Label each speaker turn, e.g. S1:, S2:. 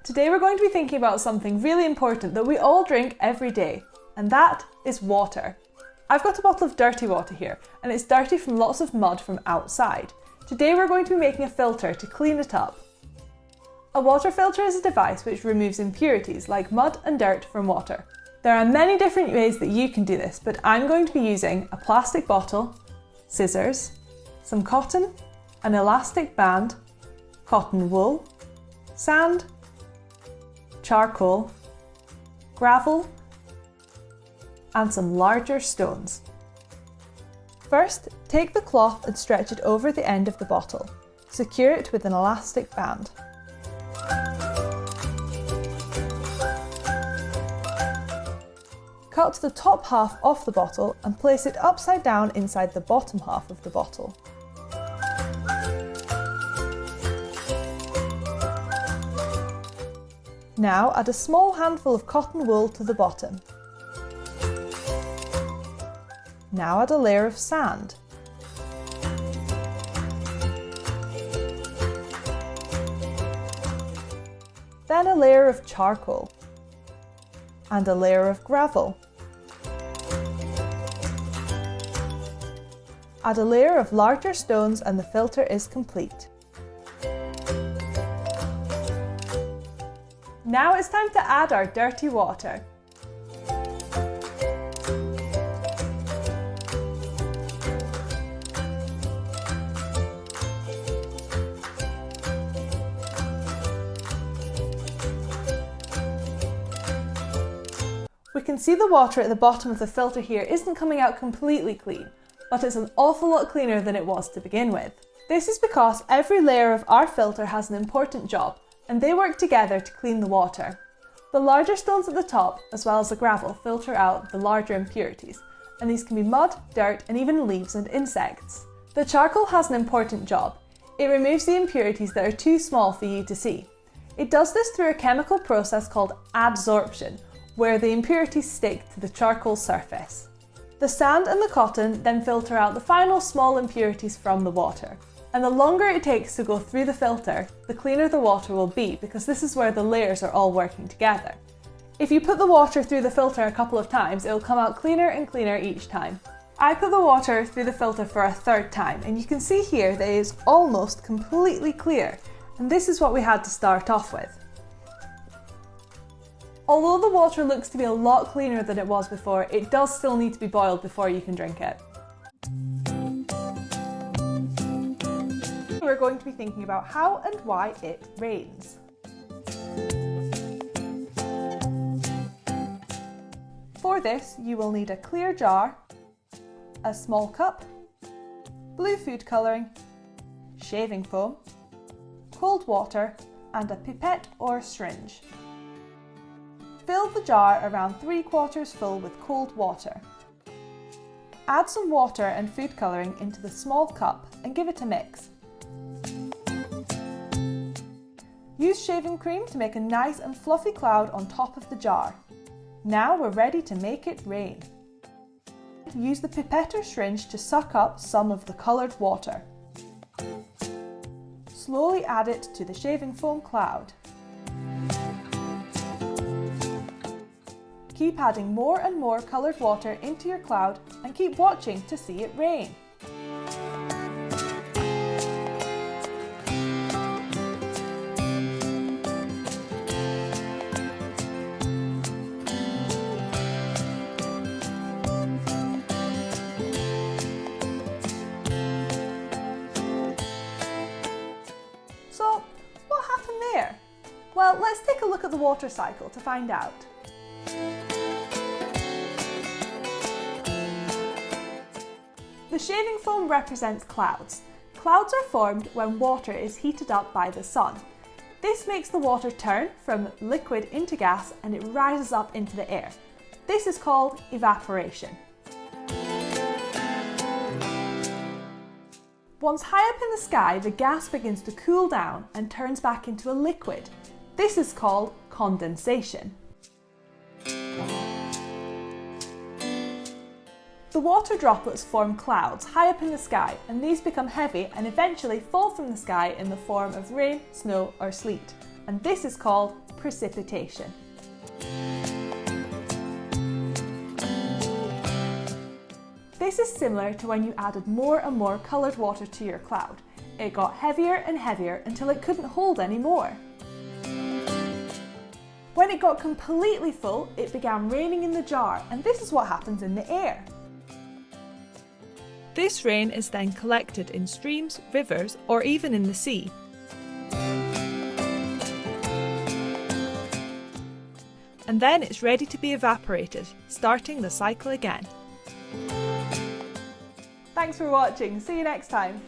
S1: Today we're going to be thinking about something really important that we all drink every day, and that is water. I've got a bottle of dirty water here, and it's dirty from lots of mud from outside. Today we're going to be making a filter to clean it up. A water filter is a device which removes impurities like mud and dirt from water. There are many different ways that you can do this, but I'm going to be using a plastic bottle, scissors, some cotton, an elastic band, cotton wool, sand, charcoal, gravel, and some larger stones. First, take the cloth and stretch it over the end of the bottle. Secure it with an elastic band. Cut the top half off the bottle and place it upside down inside the bottom half of the bottle. Now add a small handful of cotton wool to the bottom. Now add a layer of sand. Then a layer of charcoal and a layer of gravel. Add a layer of larger stones and the filter is complete. Now it's time to add our dirty water. We can see the water at the bottom of the filter here isn't coming out completely clean, but it's an awful lot cleaner than it was to begin with. This is because every layer of our filter has an important job, and they work together to clean the water. The larger stones at the top, as well as the gravel, filter out the larger impurities, and these can be mud, dirt, and even leaves and insects. The charcoal has an important job. It removes the impurities that are too small for you to see. It does this through a chemical process called adsorption, where the impurities stick to the charcoal surface. The sand and the cotton then filter out the final small impurities from the water. And the longer it takes to go through the filter, the cleaner the water will be, because this is where the layers are all working together. If you put the water through the filter a couple of times, it will come out cleaner and cleaner each time. I put the water through the filter for a third time, and you can see here that it is almost completely clear, and this is what we had to start off with. Although the water looks to be a lot cleaner than it was before, it does still need to be boiled before you can drink it. We're going to be thinking about how and why it rains. For this, you will need a clear jar, a small cup, blue food colouring, shaving foam, cold water, and a pipette or syringe. Fill the jar around 3/4 full with cold water. Add some water and food colouring into the small cup and give it a mix. Use shaving cream to make a nice and fluffy cloud on top of the jar. Now we're ready to make it rain. Use the pipette or syringe to suck up some of the coloured water. Slowly add it to the shaving foam cloud. Keep adding more and more coloured water into your cloud and keep watching to see it rain. So, what happened there? Well, let's take a look at the water cycle to find out. The shaving foam represents clouds. Clouds are formed when water is heated up by the sun. This makes the water turn from liquid into gas and it rises up into the air. This is called evaporation. Once high up in the sky, the gas begins to cool down and turns back into a liquid. This is called condensation. The water droplets form clouds high up in the sky, and these become heavy and eventually fall from the sky in the form of rain, snow or sleet. And this is called precipitation. This is similar to when you added more and more coloured water to your cloud. It got heavier and heavier until it couldn't hold any more. When it got completely full, it began raining in the jar, and this is what happens in the air. This rain is then collected in streams, rivers, or even in the sea. And then it's ready to be evaporated, starting the cycle again. Thanks for watching, see you next time!